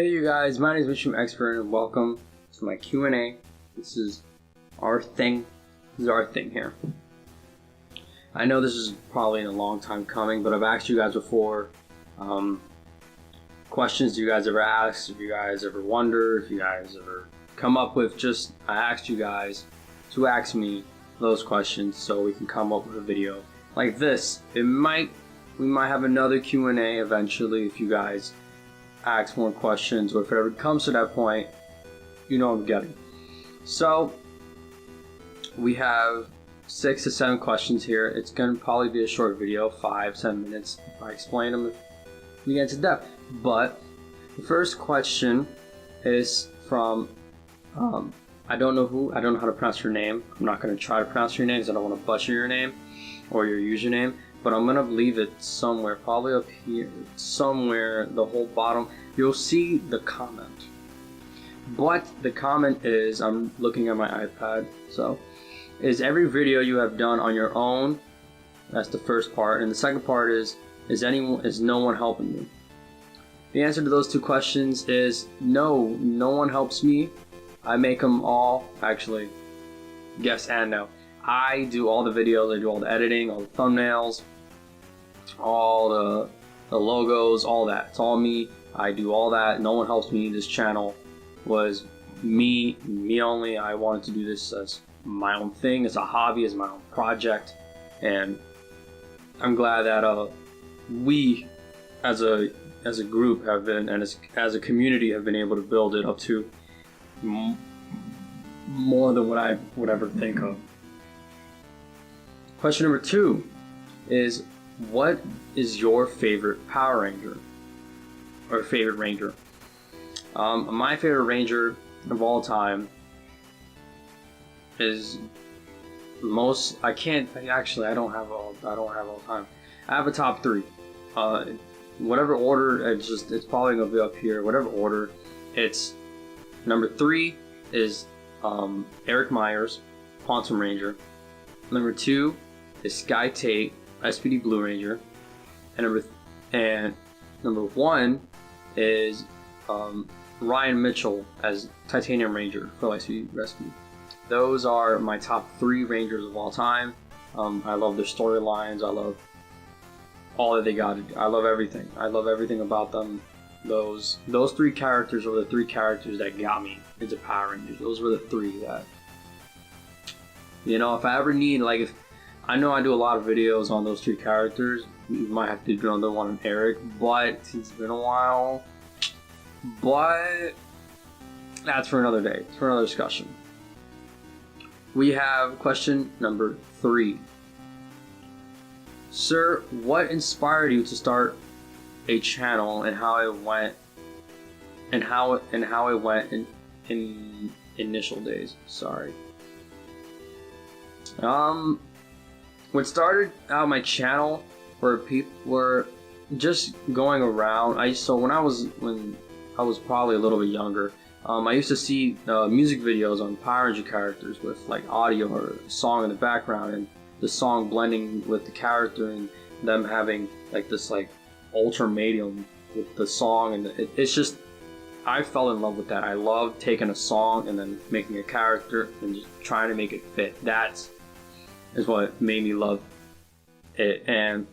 Hey you guys, my name is Mooshroom Xpert and welcome to my Q&A. This is our thing. This is our thing here. I know this is probably a long time coming, but I've asked you guys before questions you guys ever ask, if you guys ever wonder, if you guys ever come up with I asked you guys to ask me those questions so we can come up with a video like this. We might have another Q&A eventually if you guys ask more questions, or if it ever comes to that point, you know what I'm getting. So we have 6 to 7 questions here. It's gonna probably be a short video, 5-7 minutes if I explain them if we get into depth. But the first question is from I don't know how to pronounce your name. I'm not gonna try to pronounce your name because I don't want to butcher your name or your username, but I'm gonna leave it somewhere, probably up here, somewhere, the whole bottom. You'll see the comment. But the comment is, I'm looking at my iPad, so, is every video you have done on your own? That's the first part. And the second part is no one helping you? The answer to those two questions is no one helps me. I make them all, actually, yes and no. I do all the videos, I do all the editing, all the thumbnails, all the logos, all that. It's all me. I do all that. No one helps me. This channel was me only. I wanted to do this as my own thing, as a hobby, as my own project, and I'm glad that we as a group have been, and as a community, have been able to build it up to more than what I would ever think of. Question number 2 is, what is your favorite Power Ranger or favorite Ranger? My favorite Ranger of all time is I don't have all time. I have a top 3. Whatever order, it's probably gonna be up here. Whatever order, it's number 3 is Eric Myers, Quantum Ranger. Number 2 is Sky Tate, SPD Blue Ranger, and number 1 is Ryan Mitchell as Titanium Ranger for Lightspeed Rescue. Those are my top 3 Rangers of all time. I love their storylines. I love all that they got. I love everything. I love everything about them. Those 3 characters were the 3 characters that got me into Power Rangers. Those were the 3 that, if I ever need, if I know I do a lot of videos on those 3 characters. We might have to do another one on Eric, but it's been a while. But that's for another day. It's for another discussion. We have question number 3. Sir, what inspired you to start a channel, and how it went, in initial days? Sorry. What started out my channel where people were just going around. When I was probably a little bit younger, I used to see music videos on Power Ranger characters with audio or a song in the background, and the song blending with the character, and them having this ultra medium with the song, and it's just, I fell in love with that. I love taking a song and then making a character and just trying to make it fit. That is what made me love it, and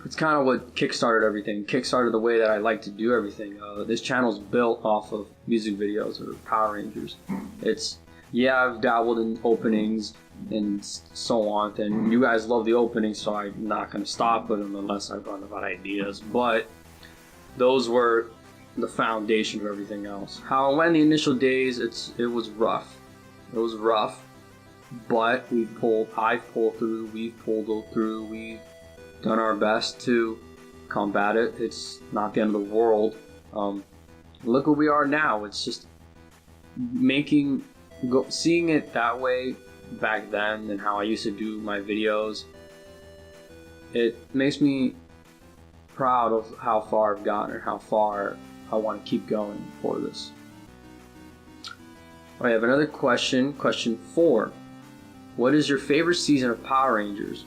it's kind of what kickstarted everything. Kickstarted the way that I like to do everything. This channel's built off of music videos or Power Rangers. I've dabbled in openings and so on, and you guys love the openings, so I'm not going to stop with them unless I run about ideas, but those were the foundation of everything else. How it went in the initial days, it was rough. It was rough, but I've pulled through, we've pulled through, we've done our best to combat it. It's not the end of the world. Look where we are now. It's just seeing it that way back then, and how I used to do my videos. It makes me proud of how far I've gotten, and how far I want to keep going for this. I have another question. Question 4. What is your favorite season of Power Rangers?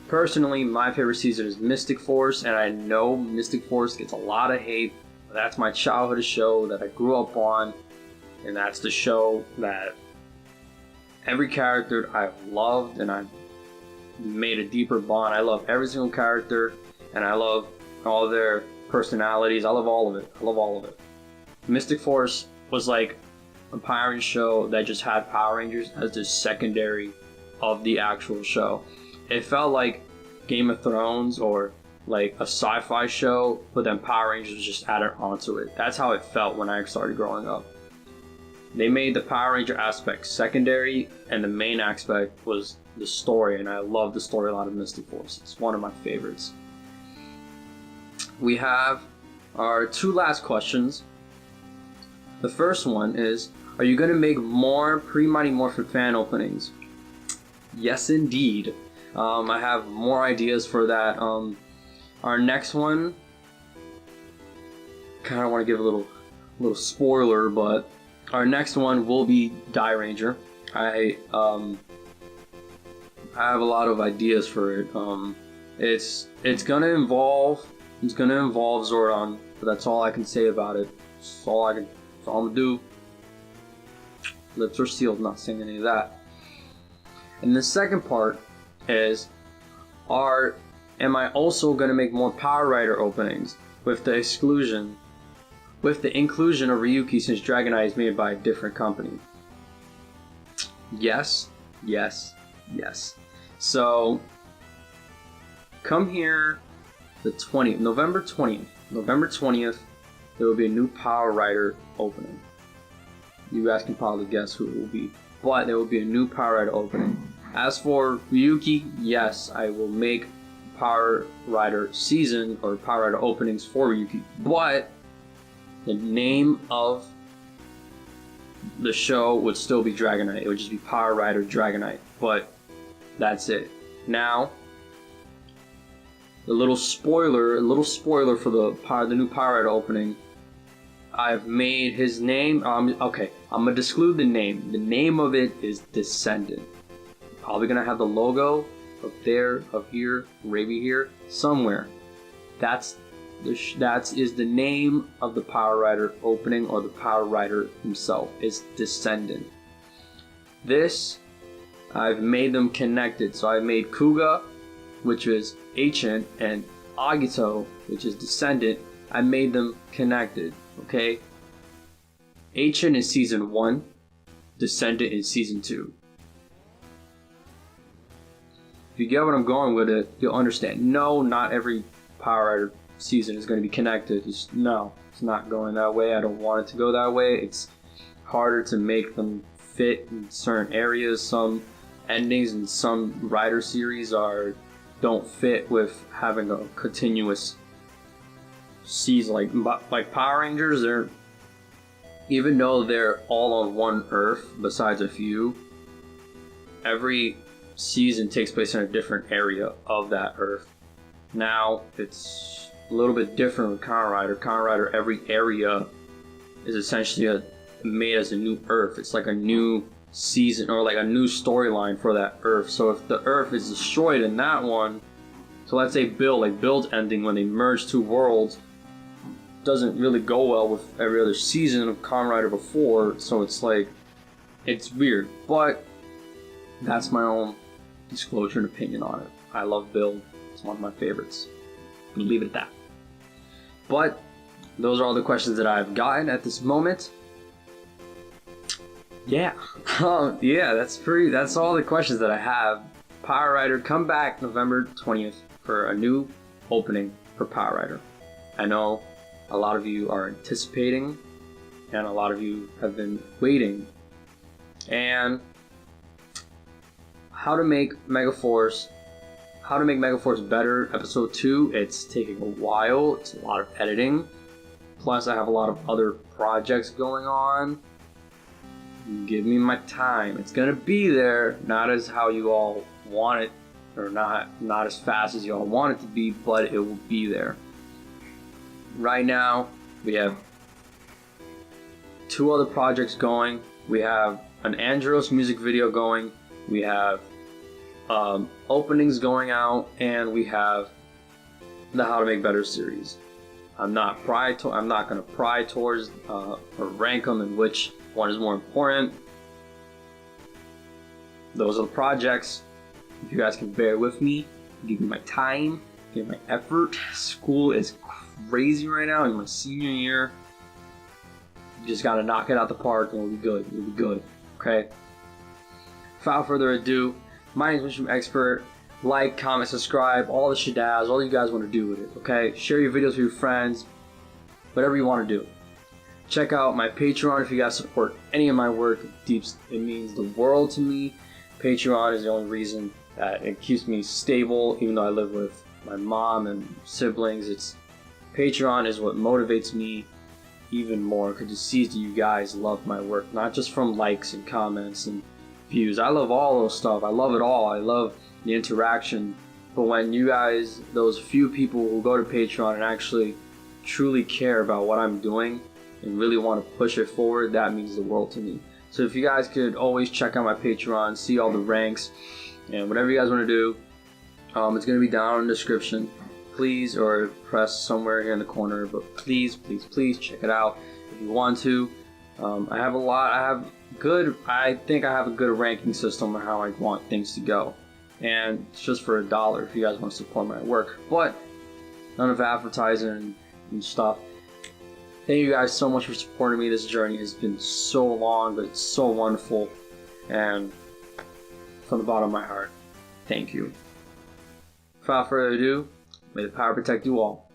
Personally, my favorite season is Mystic Force, and I know Mystic Force gets a lot of hate That's my childhood show that I grew up on, and that's the show that every character I've loved and I've made a deeper bond. I love every single character, and I love all their personalities. I love all of it. I love all of it. Mystic Force was like a Power Rangers show that just had Power Rangers as the secondary of the actual show. It felt like Game of Thrones or like a sci-fi show, but then Power Rangers was just added onto it. That's how it felt when I started growing up. They made the Power Ranger aspect secondary, and the main aspect was the story, and I love the storyline of Mystic Force. It's one of my favorites. We have our two last questions. The first one is, are you going to make more pre-Mighty Morphin fan openings? Yes, indeed. I have more ideas for that. Our next one, kind of want to give a little spoiler, but our next one will be Die Ranger. I have a lot of ideas for it. It's gonna involve Zordon, but that's all I can say about it. That's all I'm gonna do. Lips are sealed, not saying any of that. And the second part is, am I also gonna make more Power Rider openings with the inclusion of Ryuki, since Dragonite is made by a different company? Yes. So come here the 20th, November 20th, there will be a new Power Rider opening. You guys can probably guess who it will be, but there will be a new Power Rider opening. As for Ryuki, yes, I will make Power Rider season or Power Rider openings for Ryuki, but the name of the show would still be Dragonite. It would just be Power Rider Dragonite, but that's it. Now, a little spoiler for the new Power Rider opening. I've made his name. Okay, I'm gonna disclose the name. The name of it is Descendant. Probably gonna have the logo up there, up here, maybe here, somewhere. That is the name of the Power Rider opening, or the Power Rider himself is Descendant. This, I've made them connected. So I've made Kuga, which is Ancient, and Agito, which is Descendant. I made them connected, okay? Ancient is Season 1, Descendant is Season 2. If you get what I'm going with it, you'll understand. No, not every Power Rider season is going to be connected. It's not going that way. I don't want it to go that way. It's harder to make them fit in certain areas. Some endings in some Rider series don't fit with having a continuous season. Like Power Rangers, even though they're all on one Earth, besides a few, every season takes place in a different area of that Earth. Now it's a little bit different with Kamen Rider. Kamen Rider, every area is essentially made as a new Earth. It's like a new season or like a new storyline for that Earth. So if the Earth is destroyed in that one, so let's say Bill's ending when they merge two worlds doesn't really go well with every other season of Kamen Rider before. So it's weird, but that's my own disclosure and opinion on it. I love Bill. It's one of my favorites. We'll leave it at that. But those are all the questions that I've gotten at this moment. Yeah. That's all the questions that I have. Power Rider, come back November 20th for a new opening for Power Rider. I know a lot of you are anticipating, and a lot of you have been waiting. And how to make Megaforce better, episode 2, it's taking a while. It's a lot of editing. Plus I have a lot of other projects going on. Give me my time. It's gonna be there, not as how you all want it, or not as fast as you all want it to be, but it will be there. Right now, we have 2 other projects going. We have an Andros music video going. We have openings going out, and we have the How to Make Better series. I'm not gonna pry towards or rank them in which one is more important. Those are the projects. If you guys can bear with me, give me my time, give me my effort. School is crazy right now in my senior year. You just gotta knock it out the park and we'll be good. We'll be good. Okay? Without further ado, my name is Mooshroom Xpert. Like, comment, subscribe, all the shadazz, all you guys want to do with it, okay? Share your videos with your friends, whatever you want to do. Check out my Patreon if you guys support any of my work. It means the world to me. Patreon is the only reason that it keeps me stable, even though I live with my mom and siblings. Patreon is what motivates me even more, because it sees that you guys love my work, not just from likes and comments and views. I love all those stuff. I love it all. I love the interaction. But when you guys, those few people who go to Patreon and actually truly care about what I'm doing and really want to push it forward, that means the world to me. So if you guys could always check out my Patreon, see all the ranks, and whatever you guys want to do, it's going to be down in the description. Please, or press somewhere here in the corner, but please, please, please check it out if you want to. I think I have a good ranking system on how I want things to go. And it's just for $1 if you guys want to support my work. But none of advertising and stuff. Thank you guys so much for supporting me. This journey has been so long, but it's so wonderful. And from the bottom of my heart, thank you. Without further ado, may the power protect you all.